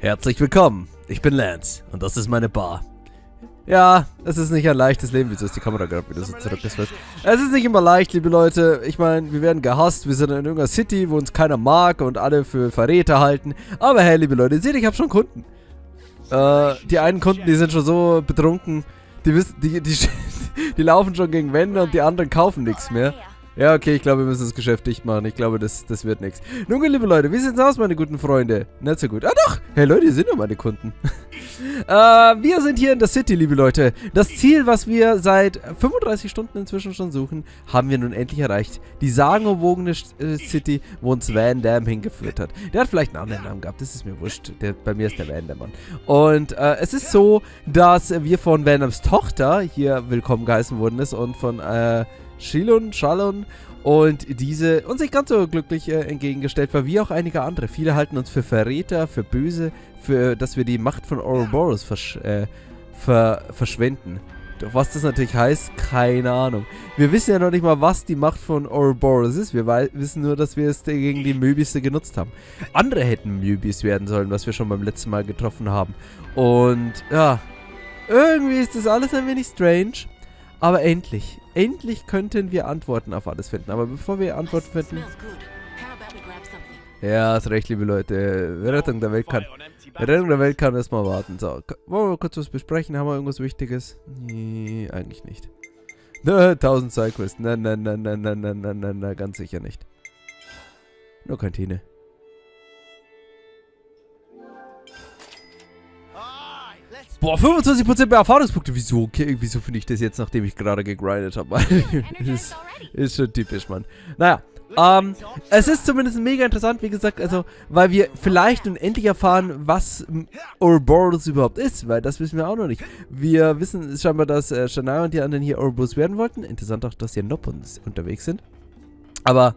Herzlich willkommen, ich bin Lance und das ist meine Bar. Ja, es ist nicht ein leichtes Leben. Wieso ist die Kamera gerade wieder so zurück? Es ist nicht immer leicht, liebe Leute. Ich meine, wir werden gehasst, wir sind in irgendeiner City, wo uns keiner mag und alle für Verräter halten. Aber hey, liebe Leute, seht, ich habe schon Kunden. Die einen Kunden, die sind schon so betrunken, die laufen schon gegen Wände und die anderen kaufen nichts mehr. Ja, okay, ich glaube, wir müssen das Geschäft dicht machen. Ich glaube, das wird nichts. Nun gut, liebe Leute, wie sieht's aus, meine guten Freunde? Nicht so gut. Ah doch! Hey Leute, ihr sind ja meine Kunden. Wir sind hier in der City, liebe Leute. Das Ziel, was wir seit 35 Stunden inzwischen schon suchen, haben wir nun endlich erreicht. Die sagenumwogene City, wo uns Van Damme hingeführt hat. Der hat vielleicht einen anderen Namen gehabt, das ist mir wurscht. Bei mir ist der Van Damme. Und es ist so, dass wir von Van Dammes Tochter hier willkommen geheißen worden ist und von Shalon und diese uns nicht ganz so glücklich entgegengestellt war, wie auch einige andere. Viele halten uns für Verräter, für Böse, für dass wir die Macht von Ouroboros verschwenden. Doch was das natürlich heißt, keine Ahnung. Wir wissen ja noch nicht mal, was die Macht von Ouroboros ist. Wir wissen nur, dass wir es gegen die Möbisse genutzt haben. Andere hätten Möbis werden sollen, was wir schon beim letzten Mal getroffen haben. Und ja, irgendwie ist das alles ein wenig strange. Aber endlich könnten wir Antworten auf alles finden. Aber bevor wir Antworten finden... Ja, hast recht, liebe Leute. Rettung der Welt kann erstmal warten. So, wollen wir kurz was besprechen? Haben wir irgendwas Wichtiges? Nee, eigentlich nicht. 1000 Sidequests. Nein, ganz sicher nicht. Nur Kantine. Boah, 25% mehr Erfahrungspunkte. Wieso? Okay, wieso finde ich das jetzt, nachdem ich gerade gegrindet habe? ist schon typisch, Mann. Naja, es ist zumindest mega interessant, wie gesagt, also, weil wir vielleicht nun endlich erfahren, was Ouroboros überhaupt ist, weil das wissen wir auch noch nicht. Wir wissen scheinbar, dass Shania und die anderen hier Ouroboros werden wollten. Interessant auch, dass hier Noppons unterwegs sind. Aber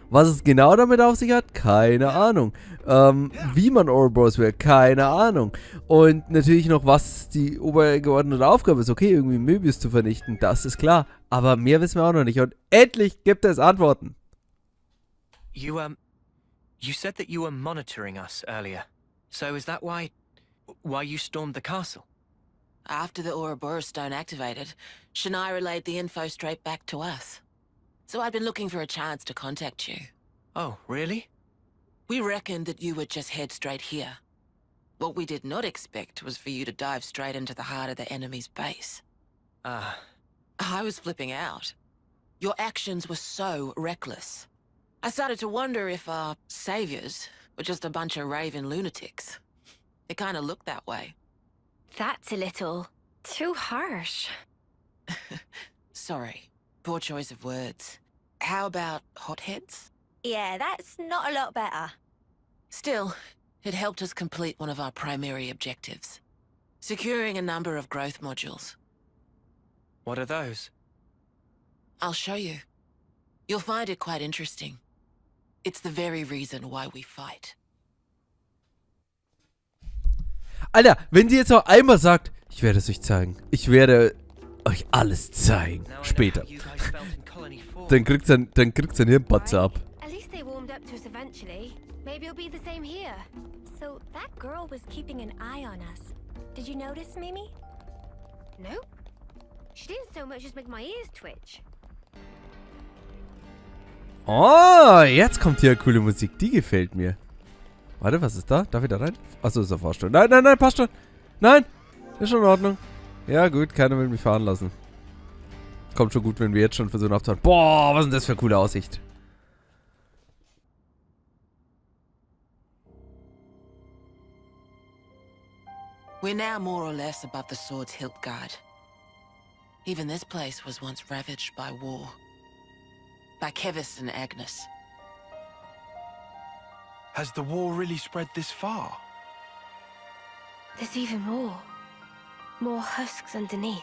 was es genau damit auf sich hat, keine Ahnung. Wie man Ouroboros will, keine Ahnung. Und natürlich noch, was die obergeordnete Aufgabe ist. Okay, irgendwie Möbius zu vernichten, das ist klar. Aber mehr wissen wir auch noch nicht. Und endlich gibt es Antworten. You said that you were monitoring us earlier. So is that why you stormed the castle? After the Ouroboros stone activated, Shania relayed the info straight back to us. So I'd been looking for a chance to contact you. Oh, really? We reckoned that you would just head straight here. What we did not expect was for you to dive straight into the heart of the enemy's base. I was flipping out. Your actions were so reckless. I started to wonder if our saviors were just a bunch of raving lunatics. It kind of looked that way. That's a little too harsh. Sorry. Poor choice of words. How about hotheads? Yeah, that's not a lot better. Still, it helped us complete one of our primary objectives. Securing a number of growth modules. What are those? I'll show you. You'll find it quite interesting. It's the very reason why we fight. Alter, wenn sie jetzt noch einmal sagt, ich werde es euch zeigen. Ich werde euch alles zeigen. Später. Dann kriegt's ein Hirnpatzer ab. At least they warmed up to us eventually. Maybe it'll be the same here. So that girl was keeping an eye on us. Did you notice, Mimi? No. She didn't so much as make my ears twitch. Oh, jetzt kommt hier coole Musik. Die gefällt mir. Warte, was ist da? Darf ich da rein? Achso, ist der Fahrstuhl. Nein, passt schon. Nein, ist schon in Ordnung. Ja gut, keiner will mich fahren lassen. Kommt schon gut, wenn wir jetzt schon versuchen aufzuhören. Boah, was ist denn das für eine coole Aussicht. We're now more or less above the sword's hilt guard. Even this place was once ravaged by war. By Kevis and Agnes. Has the war really spread this far? There's even more. More husks underneath.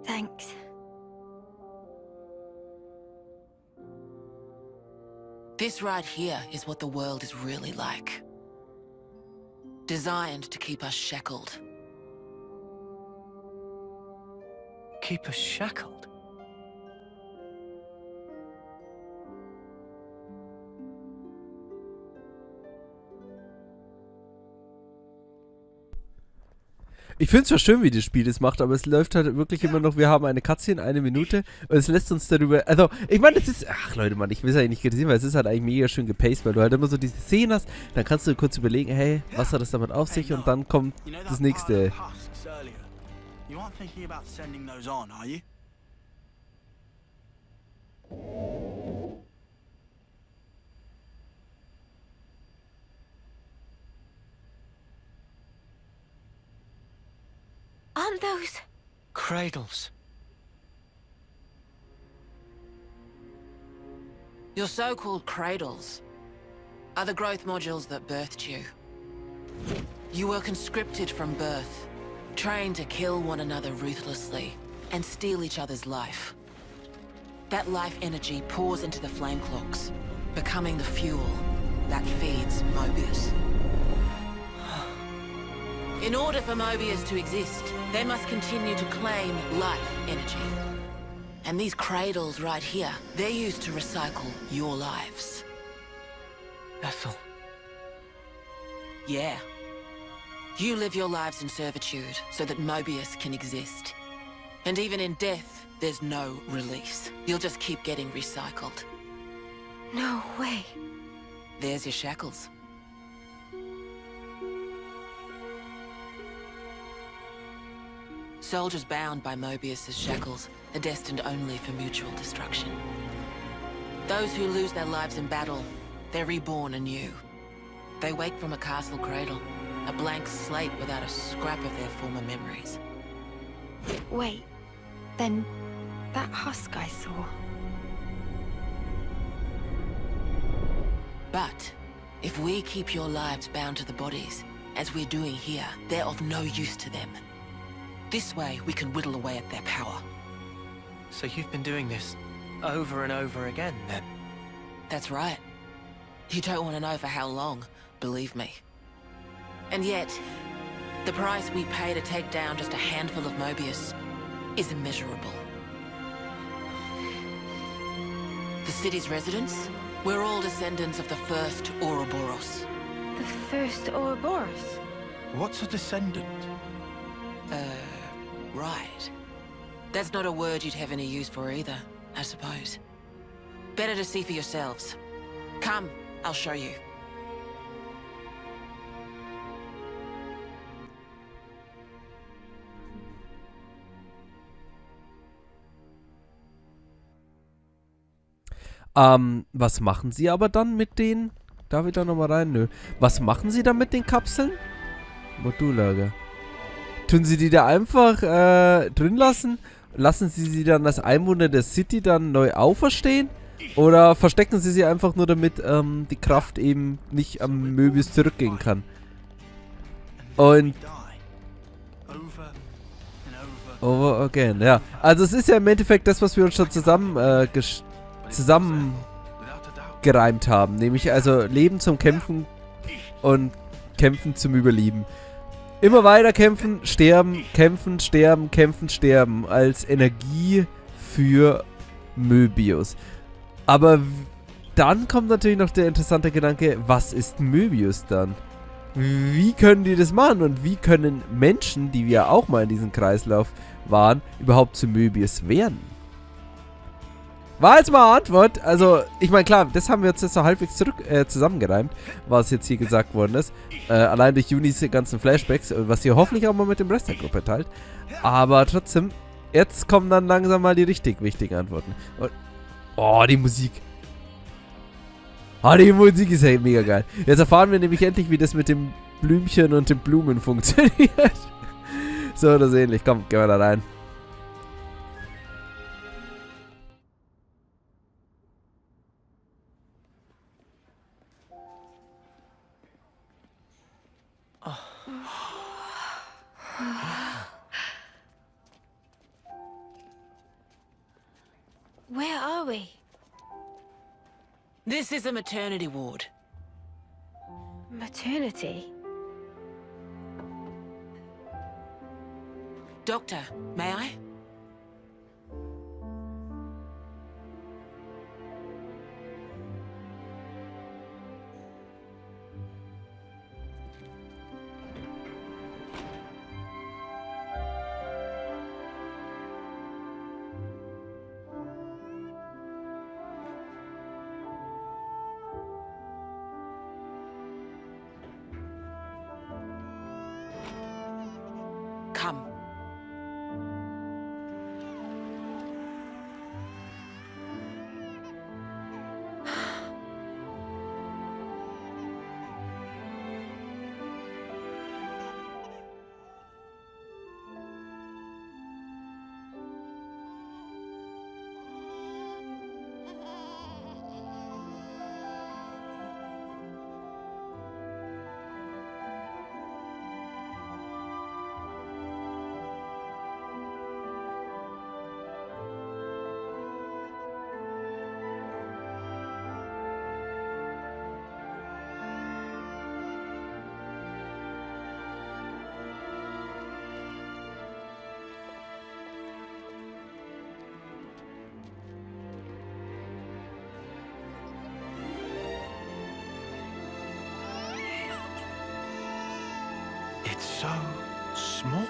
Thanks. This right here is what the world is really like. Designed to keep us shackled. Keep us shackled? Ich finde es zwar schön, wie das Spiel das macht, aber es läuft halt wirklich immer noch, wir haben eine Cutscene, 1 Minute und es lässt uns darüber, also ich meine, es ist, ach Leute, Mann, ich will es eigentlich nicht kritisieren, weil es ist halt eigentlich mega schön gepaced, weil du halt immer so diese Szenen hast, dann kannst du kurz überlegen, hey, was hat das damit auf sich und dann kommt das nächste. You aren't thinking about sending those on, are you? Aren't those... Cradles. Your so-called cradles are the growth modules that birthed you. You were conscripted from birth, trained to kill one another ruthlessly and steal each other's life. That life energy pours into the flame clocks, becoming the fuel that feeds Mobius. In order for Mobius to exist, they must continue to claim life energy. And these cradles right here, they're used to recycle your lives. Ethel. Yeah. You live your lives in servitude so that Mobius can exist. And even in death, there's no release. You'll just keep getting recycled. No way. There's your shackles. Soldiers bound by Mobius's shackles are destined only for mutual destruction. Those who lose their lives in battle, they're reborn anew. They wake from a castle cradle, a blank slate without a scrap of their former memories. Wait, then that husk I saw... But if we keep your lives bound to the bodies, as we're doing here, they're of no use to them. This way, we can whittle away at their power. So you've been doing this over and over again, then? That's right. You don't want to know for how long, believe me. And yet, the price we pay to take down just a handful of Mobius is immeasurable. The city's residents, we're all descendants of the first Ouroboros. The first Ouroboros? What's a descendant? Right. That's not a word you'd have any use for either, I suppose. Better to see for yourselves. Come, I'll show you. Was machen Sie aber dann mit den... Darf ich da nochmal rein? Nö. Was machen Sie dann mit den Kapseln? Modullager. Tun Sie die da einfach drin lassen? Lassen Sie sie dann als Einwohner der City dann neu auferstehen? Oder verstecken Sie sie einfach nur, damit die Kraft eben nicht am Möbius zurückgehen kann? Und... Over again, ja. Also es ist ja im Endeffekt das, was wir uns schon zusammengereimt haben. Nämlich also Leben zum Kämpfen und Kämpfen zum Überleben. Immer weiter kämpfen, sterben, kämpfen, sterben, kämpfen, sterben. Als Energie für Möbius. Aber dann kommt natürlich noch der interessante Gedanke, was ist Möbius dann? Wie können die das machen? Und wie können Menschen, die wir auch mal in diesem Kreislauf waren, überhaupt zu Möbius werden? War jetzt mal eine Antwort. Also, ich meine, klar, das haben wir jetzt so halbwegs zusammengereimt, was jetzt hier gesagt worden ist. Allein durch Junis ganzen Flashbacks, was ihr hoffentlich auch mal mit dem Rest der Gruppe teilt. Aber trotzdem, jetzt kommen dann langsam mal die richtig wichtigen Antworten. Und, oh, die Musik. Oh, die Musik ist ja mega geil. Jetzt erfahren wir nämlich endlich, wie das mit dem Blümchen und den Blumen funktioniert. So oder so ähnlich. Komm, gehen wir da rein. Where are we? This is a maternity ward. Maternity? Doctor, may I? Come. It's so small.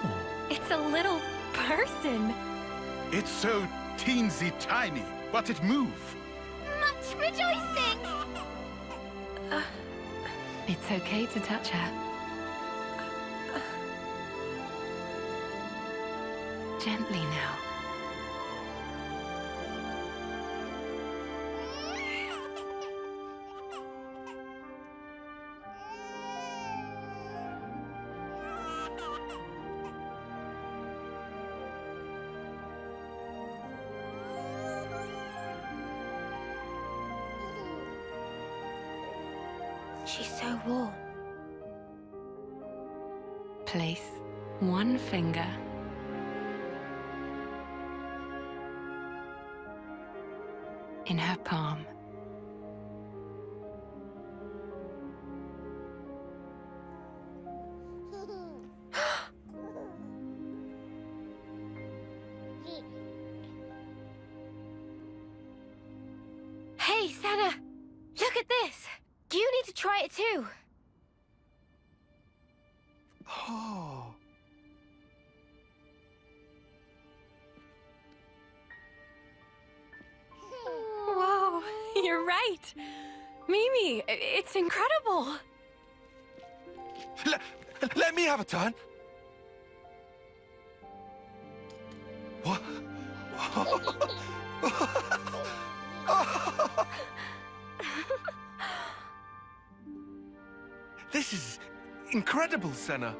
It's a little person. It's so teensy tiny, but it move. Much rejoicing! It's okay to touch her. Gently now. She's so warm. Place one finger in her palm. Hey, Sana! Look at this! You need to try it too! Oh. Whoa, you're right! Mimi, it's incredible! Let me have a turn. What? This is incredible, Senna.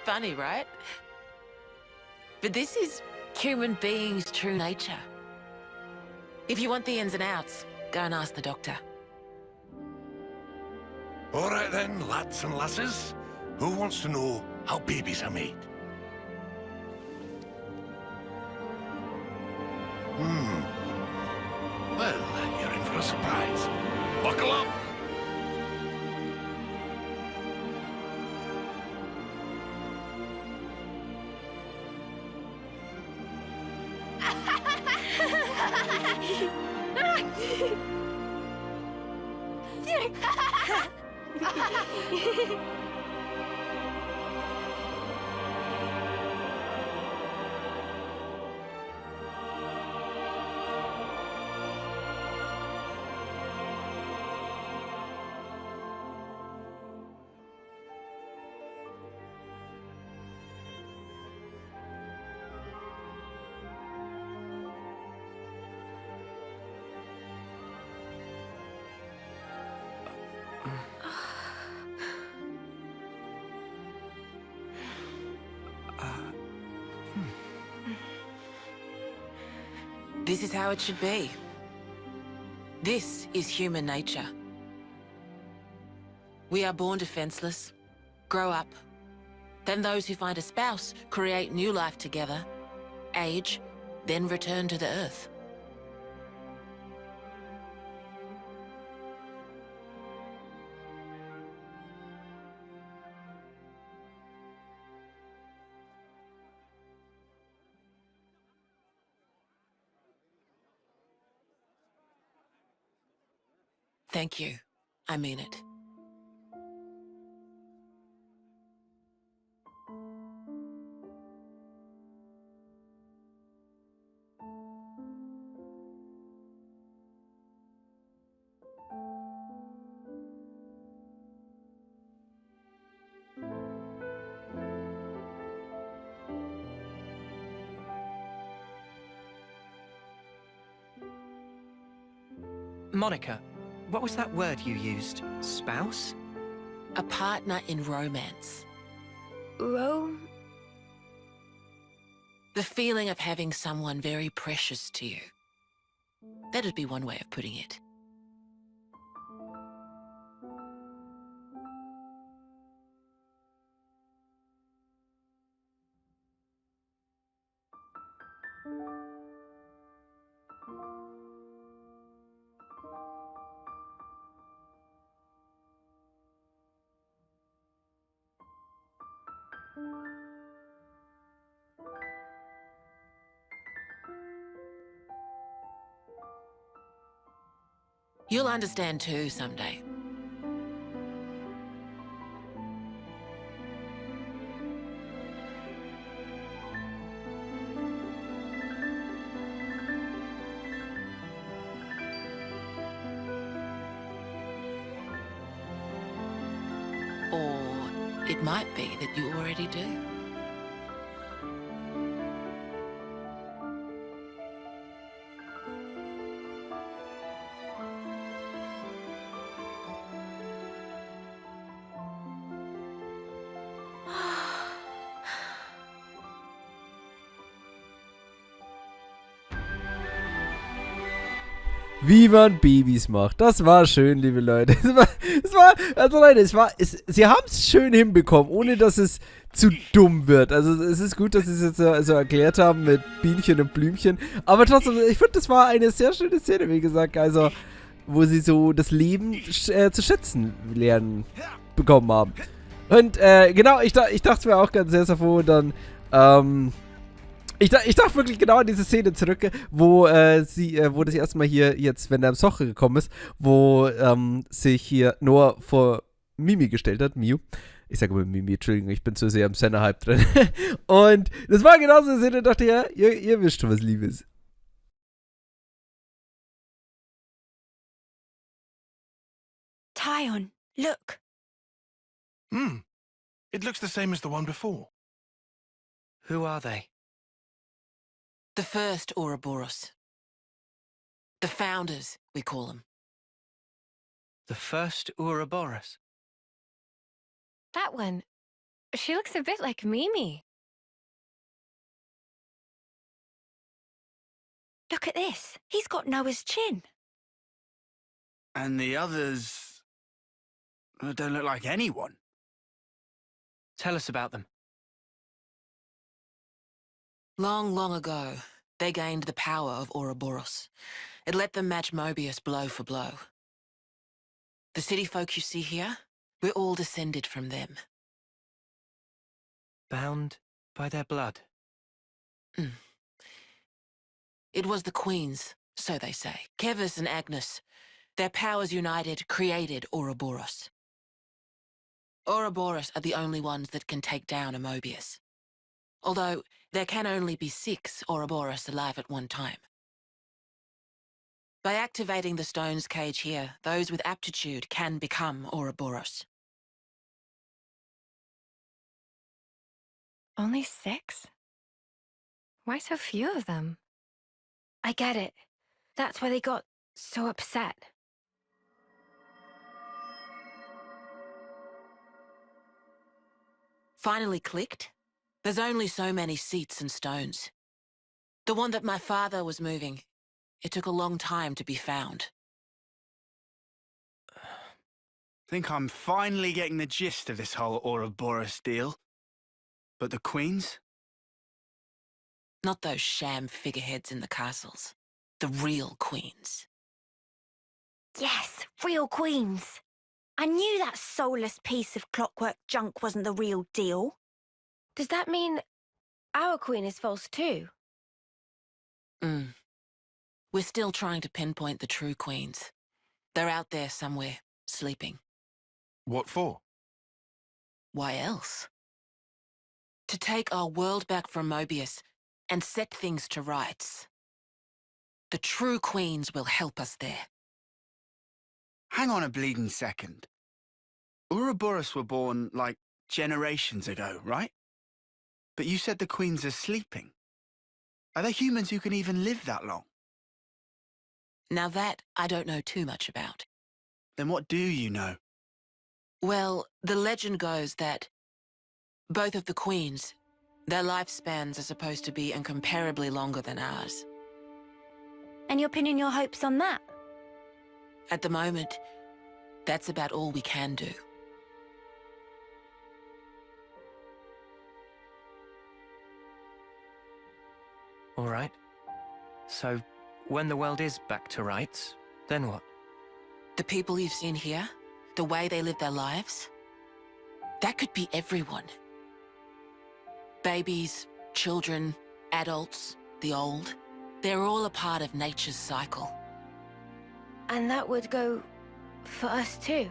Funny, right? But this is human beings' true nature. If you want the ins and outs, go and ask the doctor. All right then, lads and lasses. Who wants to know how babies are made? Well, you're in for a surprise. Buckle up! This is how it should be. This is human nature. We are born defenseless, grow up. Then those who find a spouse create new life together, age, then return to the earth. Thank you. I mean it. Monica, what was that word you used? Spouse? A partner in romance. Rome? The feeling of having someone very precious to you. That'd be one way of putting it. You'll understand too someday. Or it might be that you already do. Wie man Babys macht. Das war schön, liebe Leute. Also Leute, sie haben es schön hinbekommen, ohne dass es zu dumm wird. Also es ist gut, dass sie es jetzt so erklärt haben mit Bienchen und Blümchen. Aber trotzdem, ich finde, das war eine sehr schöne Szene, wie gesagt. Also, wo sie so das Leben zu schätzen lernen bekommen haben. Und genau, ich dachte mir auch ganz sehr froh, dann, ich dachte wirklich genau an diese Szene zurück, wo wo das erste Mal hier jetzt, wenn er im Soche gekommen ist, wo sich hier Noah vor Mimi gestellt hat, Miu. Ich sage immer Mimi, Entschuldigung, ich bin zu sehr im Senna-Hype drin. Und das war genau so eine Szene, dachte ja, ihr wisst schon, was Liebe ist. Tyon, look. It looks the same as the one before. Who are they? The first Ouroboros. The founders, we call them. The first Ouroboros? That one. She looks a bit like Mimi. Look at this. He's got Noah's chin. And the others don't look like anyone. Tell us about them. Long, long ago, they gained the power of Ouroboros. It let them match Mobius blow for blow. The city folk you see here, we're all descended from them. Bound by their blood? It was the queens, so they say. Kevis and Agnes. Their powers united created Ouroboros. Ouroboros are the only ones that can take down a Mobius. Although, there can only be 6 Ouroboros alive at one time. By activating the stone's cage here, those with aptitude can become Ouroboros. Only 6? Why so few of them? I get it. That's why they got so upset. Finally clicked? There's only so many seats and stones. The one that my father was moving, it took a long time to be found. Think I'm finally getting the gist of this whole Ouroboros deal. But the queens? Not those sham figureheads in the castles. The real queens. Yes, real queens. I knew that soulless piece of clockwork junk wasn't the real deal. Does that mean our queen is false too? We're still trying to pinpoint the true queens. They're out there somewhere, sleeping. What for? Why else? To take our world back from Mobius and set things to rights. The true queens will help us there. Hang on a bleeding second. Ouroboros were born, like, generations ago, right? But you said the queens are sleeping. Are they humans who can even live that long? Now that I don't know too much about. Then what do you know? Well, the legend goes that both of the queens, their lifespans are supposed to be incomparably longer than ours. And you're pinning your hopes on that? At the moment, that's about all we can do. All right. So, when the world is back to rights, then what? The people you've seen here, the way they live their lives, that could be everyone. Babies, children, adults, the old, they're all a part of nature's cycle. And that would go for us too?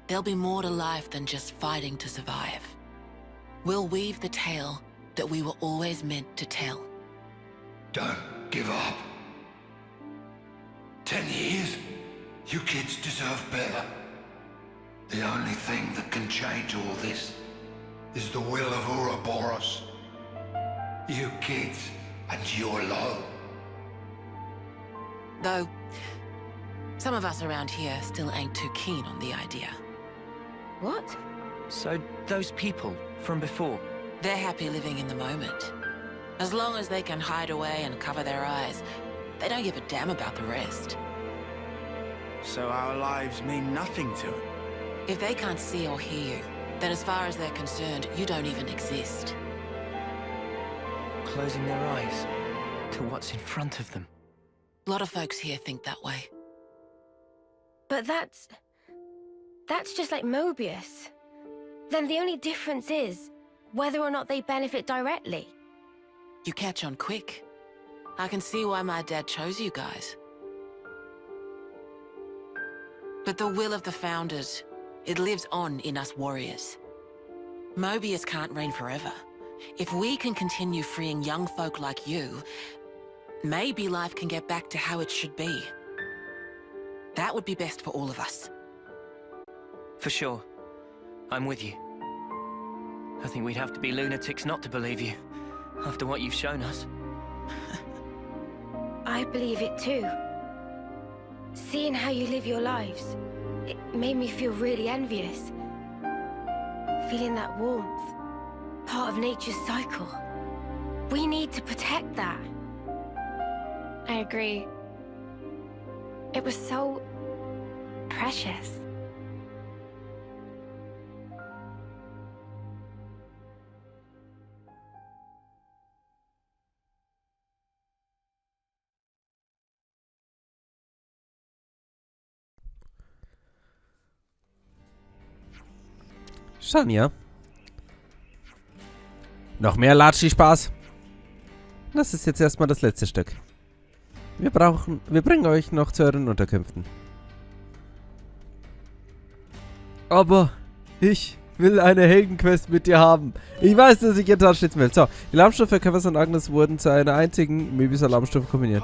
There'll be more to life than just fighting to survive. We'll weave the tale that we were always meant to tell. Don't give up. 10 years? You kids deserve better. The only thing that can change all this is the will of Ouroboros. You kids and your lot. Though, some of us around here still ain't too keen on the idea. What? So, those people from before, They're happy living in the moment. As long as they can hide away and cover their eyes, they don't give a damn about the rest. So our lives mean nothing to them. If they can't see or hear you, then as far as they're concerned, you don't even exist. closing their eyes to what's in front of them. A lot of folks here think that way. But that's just like Mobius. Then the only difference is whether or not they benefit directly. You catch on quick. I can see why my dad chose you guys. But the will of the Founders, it lives on in us warriors. Mobius can't reign forever. If we can continue freeing young folk like you, maybe life can get back to how it should be. That would be best for all of us. For sure. I'm with you. I think we'd have to be lunatics not to believe you, after what you've shown us. I believe it too. Seeing how you live your lives, it made me feel really envious. Feeling that warmth, part of nature's cycle. We need to protect that. I agree. It was so precious. Shania. Noch mehr Latschi-Spaß? Das ist jetzt erstmal das letzte Stück. Wir bringen euch noch zu euren Unterkünften. Aber ich will eine Heldenquest mit dir haben. Ich weiß, dass ich jeden stets will. So, die Alarmstoffe Kevers und Agnes wurden zu einer einzigen Möbius-Alarmstufe kombiniert.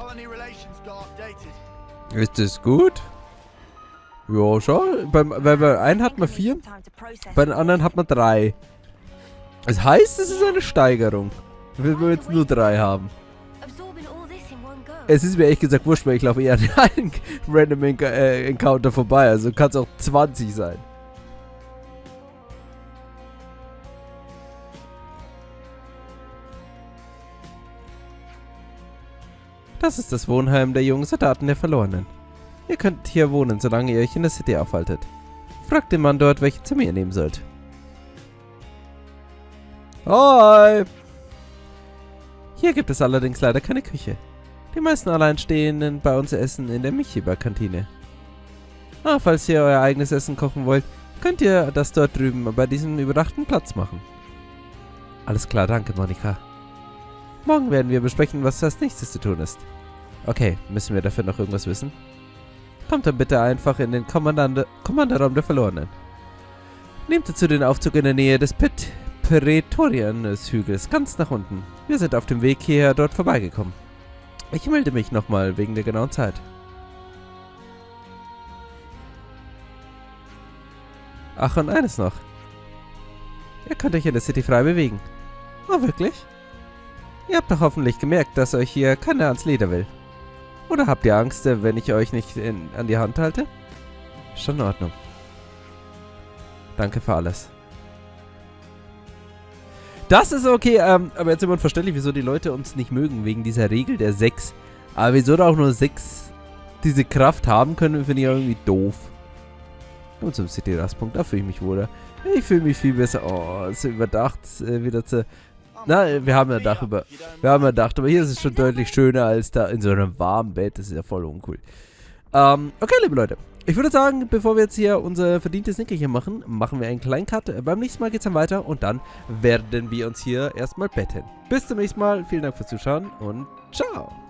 Ist das gut? Ja, schau. Bei einen hat man 4, bei den anderen hat man 3. Das heißt, es ist eine Steigerung. Wenn wir jetzt nur 3 haben. Es ist mir ehrlich gesagt wurscht, weil ich laufe eher an einen Random Encounter vorbei. Also kann es auch 20 sein. Das ist das Wohnheim der jungen Soldaten der Verlorenen. Ihr könnt hier wohnen, solange ihr euch in der City aufhaltet. Fragt den Mann dort, welche Zimmer ihr nehmen sollt. Hi! Hier gibt es allerdings leider keine Küche. Die meisten Alleinstehenden bei uns essen in der Michiba-Kantine. Falls ihr euer eigenes Essen kochen wollt, könnt ihr das dort drüben bei diesem überdachten Platz machen. Alles klar, danke, Monika. Morgen werden wir besprechen, was als nächstes zu tun ist. Okay, müssen wir dafür noch irgendwas wissen? Kommt dann bitte einfach in den Kommandoraum der Verlorenen. Nehmt dazu den Aufzug in der Nähe des Prätorian-Hügels ganz nach unten. Wir sind auf dem Weg hierher dort vorbeigekommen. Ich melde mich nochmal wegen der genauen Zeit. Ach, und eines noch. Ihr könnt euch in der City frei bewegen. Oh, wirklich? Ihr habt doch hoffentlich gemerkt, dass euch hier keiner ans Leder will. Oder habt ihr Angst, wenn ich euch nicht an die Hand halte? Schon in Ordnung. Danke für alles. Das ist okay, aber jetzt immer unverständlich, wieso die Leute uns nicht mögen, wegen dieser Regel der 6. Aber wieso da auch nur 6 diese Kraft haben können, finde ich irgendwie doof. Und zum City-Rastpunkt, da fühle ich mich wohler. Ich fühle mich viel besser. Oh, ist überdacht, wieder zu... Na, wir haben ja Dach über... Wir haben ja Dach, aber hier ist es schon deutlich schöner als da in so einem warmen Bett. Das ist ja voll uncool. Okay, liebe Leute. Ich würde sagen, bevor wir jetzt hier unser verdientes Nickerchen machen, machen wir einen kleinen Cut. Beim nächsten Mal geht es dann weiter und dann werden wir uns hier erstmal betten. Bis zum nächsten Mal. Vielen Dank fürs Zuschauen und ciao.